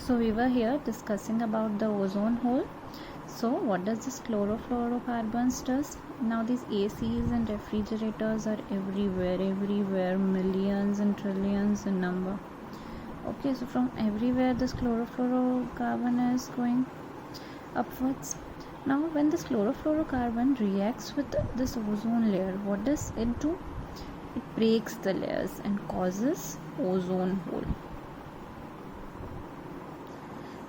So we were here discussing about the ozone hole. So what does this chlorofluorocarbons does? Now these ACs and refrigerators are everywhere, millions and trillions in number. Okay, so from everywhere this chlorofluorocarbon is going upwards. Now when this chlorofluorocarbon reacts with this ozone layer, what does it do? It breaks the layers and causes ozone hole.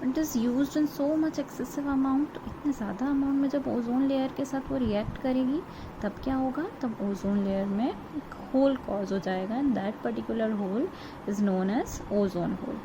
It is used in so much excessive amount. इतने ज़्यादा amount में जब ozone layer के साथ वो react करेगी तब क्या होगा, तब ओजोन लेयर में एक होल कॉज हो जाएगा and that particular hole is known as ozone hole.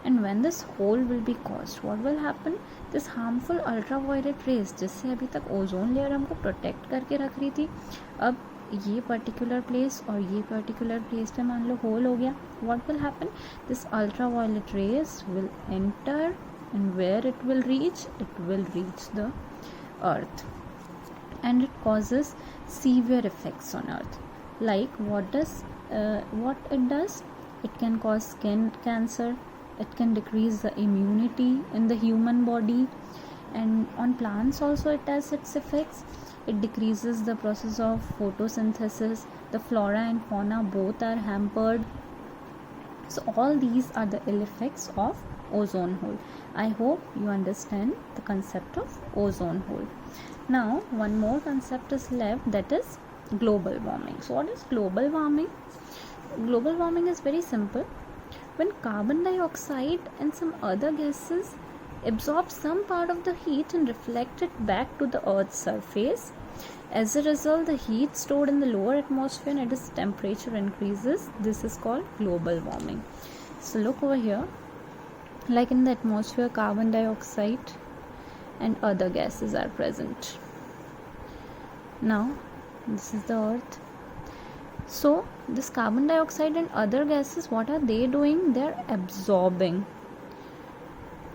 And when this hole will be caused, what will happen, this harmful ultraviolet rays जिससे अभी तक ओजोन लेयर हमको प्रोटेक्ट करके रख रही थी, अब ये पर्टिकुलर प्लेस और ये पर्टिकुलर प्लेस पे मान लो होल हो गया. What will happen, this ultraviolet rays will enter and where it will reach the earth and it causes severe effects on earth. Like what it does, it can cause skin cancer, it can decrease the immunity in the human body, and on plants also it has its effects. It decreases the process of photosynthesis, the flora and fauna both are hampered. So all these are the ill effects of ozone hole. I hope you understand the concept of ozone hole. Now one more concept is left, that is global warming. So what is global warming? Global warming is very simple. When carbon dioxide and some other gases absorb some part of the heat and reflect it back to the earth's surface, as a result the heat stored in the lower atmosphere and its temperature increases. This is called global warming. So look over here, like in the atmosphere carbon dioxide and other gases are present. Now this is the earth. So this carbon dioxide and other gases, what are they doing? They're absorbing.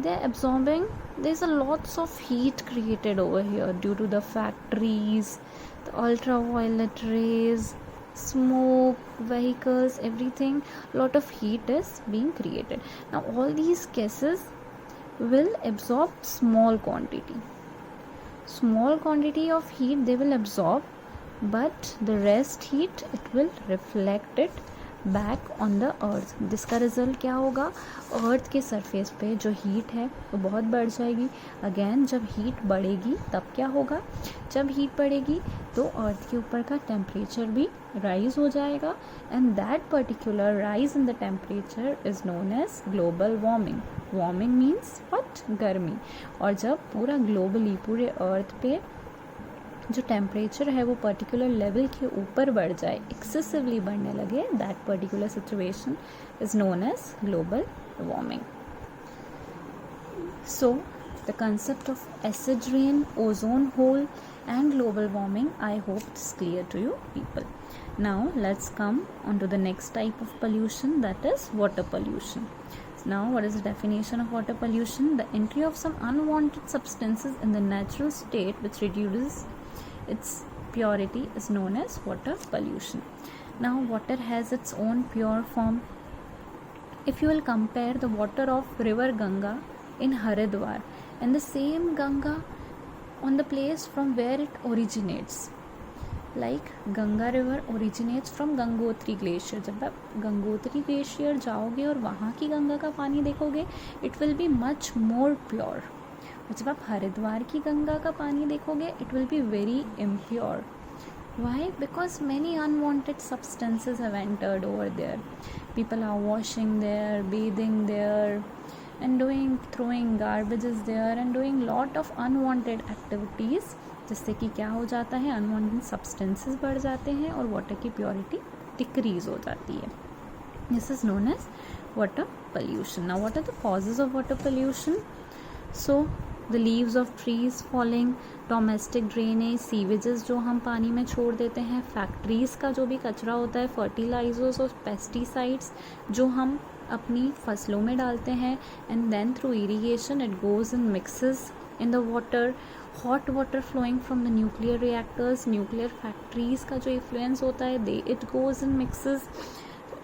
There's a lots of heat created over here due to the factories, the ultraviolet rays, smoke, vehicles, everything. Lot of heat is being created. Now all these gases will absorb small quantity of heat they will absorb, but the rest heat it will reflect it back on the earth. जिसका result क्या होगा, अर्थ के surface पे जो heat है वो बहुत बढ़ जाएगी. अगेन जब हीट बढ़ेगी तब क्या होगा, जब हीट बढ़ेगी तो अर्थ के ऊपर का टेम्परेचर भी राइज हो जाएगा and that particular rise in the temperature is known as global warming. Warming means what, गर्मी. और जब पूरा ग्लोबली पूरे अर्थ पे जो टेम्परेचर है वो पर्टिकुलर लेवल के ऊपर बढ़ जाए, एक्सेसिवली बढ़ने लगे, that particular situation is known as global warming. So the concept of acid rain, ozone hole and global warming, I hope it's clear to you people. Now let's come on to the next type of pollution, that is water pollution. Now what is the definition of water pollution? The entry of some unwanted substances in the natural state which reduces its purity is known as water pollution. Now water has its own pure form. If you will compare the water of river Ganga in Haridwar and the same Ganga on the place from where it originates, like Ganga river originates from Gangotri glacier. जब आप Gangotri glacier जाओगे और वहाँ की गंगा का पानी देखोगे, it will be much more pure. और जब आप हरिद्वार की गंगा का पानी देखोगे, it will be very impure. Why? Because many unwanted substances have entered over there. People are washing there, bathing there, and throwing garbages there and doing lot of unwanted activities, जिससे कि क्या हो जाता है, unwanted substances बढ़ जाते हैं और water की purity decrease हो जाती है. This is known as water pollution. Now what are the causes of water pollution? So the leaves of trees falling, domestic drainage, सीवेजेस जो हम पानी में छोड़ देते हैं, फैक्ट्रीज़ का जो भी कचरा होता है, फर्टिलाइजर्स और पेस्टिसाइड्स जो हम अपनी फसलों में डालते हैं, and then through irrigation it goes and mixes in the water. Hot water flowing from the nuclear reactors, nuclear factories का जो इन्फ्लुएंस होता है, it goes and mixes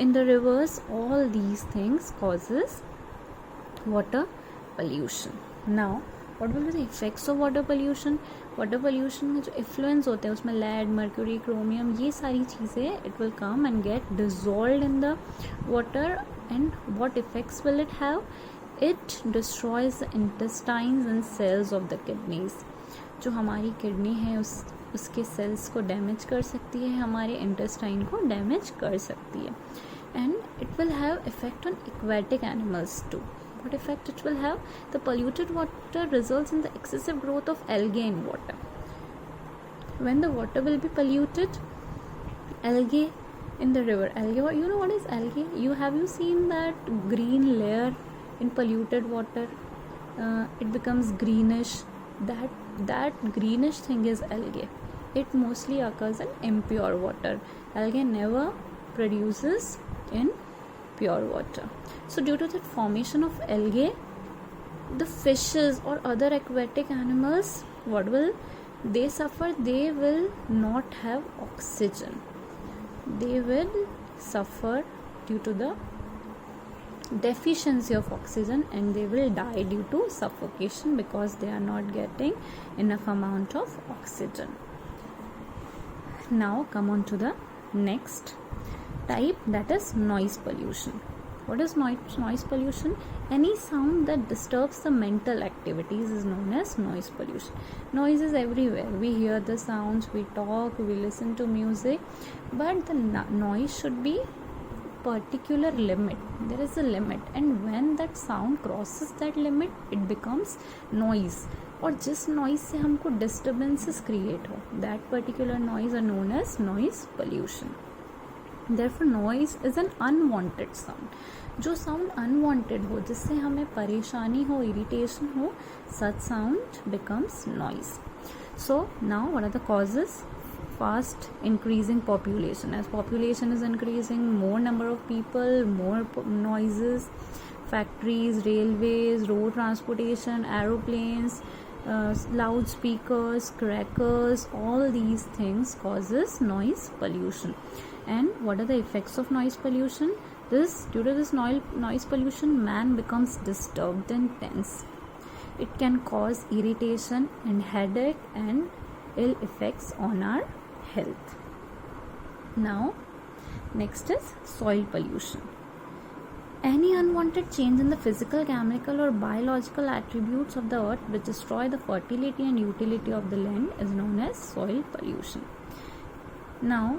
in the rivers. All these things causes water pollution. Now what will be the effects of water pollution? Water pollution में जो इफ्लुएंस होते हैं उसमें lead, mercury, chromium, ये सारी चीज़ें it will come and get dissolved in the water. And what effects will it have? It destroys the intestines and cells of the kidneys. जो हमारी किडनी है उसके सेल्स को डैमेज कर सकती है, हमारे इंटेस्टाइन को डैमेज कर सकती है. And it will have effect on aquatic animals too. What effect it will have? The polluted water results in the excessive growth of algae in water. When the water will be polluted, algae in the river. Algae, you know what is algae? Have you seen that green layer in polluted water? It becomes greenish. That greenish thing is algae. It mostly occurs in impure water. Algae never produces in pure water. So due to the formation of algae, the fishes or other aquatic animals, what will they suffer? They will not have oxygen. They will suffer due to the deficiency of oxygen, and they will die due to suffocation because they are not getting enough amount of oxygen. Now come on to the next type, that is noise pollution. What is noise pollution? Any sound that disturbs the mental activities is known as noise pollution. Noise is everywhere. We hear the sounds, we talk, we listen to music, but the noise should be particular limit. There is a limit, and when that sound crosses that limit, it becomes noise. और जिस noise से हमको disturbances create हो, that particular noise are known as noise pollution. Therefore noise is an unwanted sound. जो sound unwanted हो, जिससे हमें परेशानी हो, इरिटेशन हो, such sound becomes noise. So now what are the causes? Fast increasing population. As population is increasing, more number of people, more noises, factories, railways, road transportation, aeroplanes, loudspeakers, crackers, all these things causes noise pollution. And what are the effects of noise pollution? Due to this noise pollution, man becomes disturbed and tense. It can cause irritation and headache and ill effects on our health. Now next is soil pollution. Any unwanted change in the physical, chemical or biological attributes of the earth which destroy the fertility and utility of the land is known as soil pollution. Now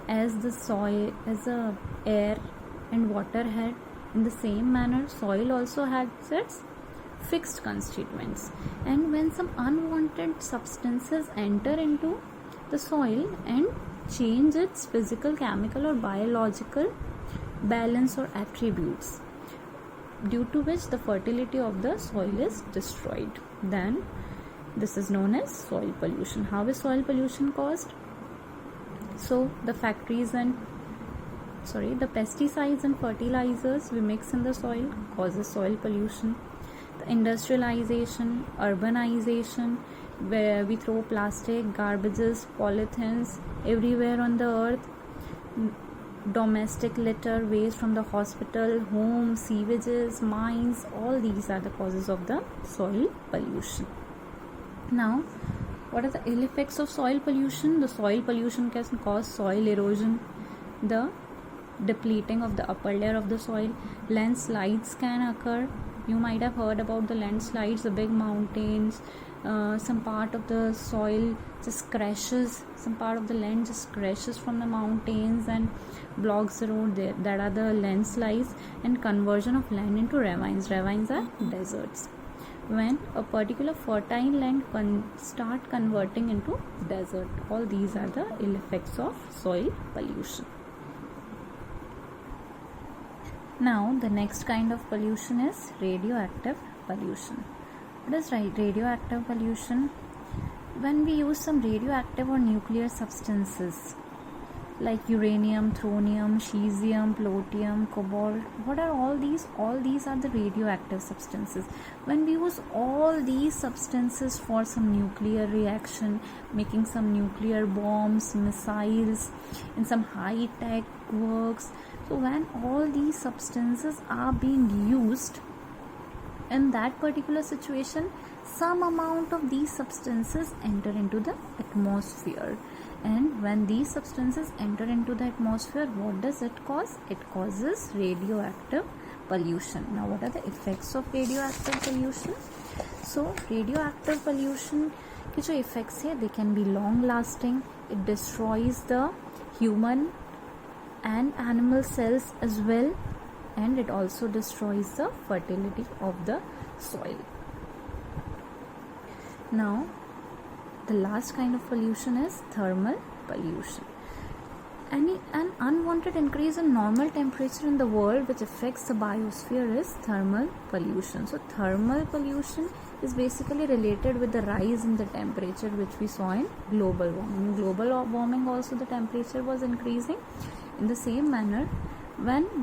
as the soil, as the air and water had, in the same manner soil also had its fixed constituents, and when some unwanted substances enter into the soil and change its physical, chemical or biological balance or attributes, due to which the fertility of the soil is destroyed, then this is known as soil pollution. How is soil pollution caused? So the pesticides and fertilizers we mix in the soil causes soil pollution. The industrialization, urbanization, where we throw plastic, garbages, polythenes everywhere on the earth, domestic litter, waste from the hospital, homes, sewages, mines, all these are the causes of the soil pollution. Now what are the ill effects of soil pollution? The soil pollution can cause soil erosion, the depleting of the upper layer of the soil. Landslides can occur. You might have heard about the landslides, the big mountains, some part of the soil just crashes, some part of the land just crashes from the mountains and blocks the road. That are the landslides. And conversion of land into ravines. Ravines are deserts. When a particular fertile land start converting into desert, all these are the ill effects of soil pollution. Now the next kind of pollution is radioactive pollution. What is radioactive pollution? When we use some radioactive or nuclear substances like uranium, thorium, cesium, plutonium, cobalt. What are all these? All these are the radioactive substances. When we use all these substances for some nuclear reaction, making some nuclear bombs, missiles, in some high-tech works, so when all these substances are being used, In that particular situation, some amount of these substances enter into the atmosphere, and when these substances enter into the atmosphere, what does it cause? It causes radioactive pollution. Now, what are the effects of radioactive pollution? So radioactive pollution के जो effects है, they can be long lasting. It destroys the human and animal cells as well, and it also destroys the fertility of the soil. Now, the last kind of pollution is thermal pollution. An unwanted increase in normal temperature in the world which affects the biosphere is thermal pollution. So thermal pollution is basically related with the rise in the temperature which we saw in global warming. In global warming also the temperature was increasing. In the same manner, when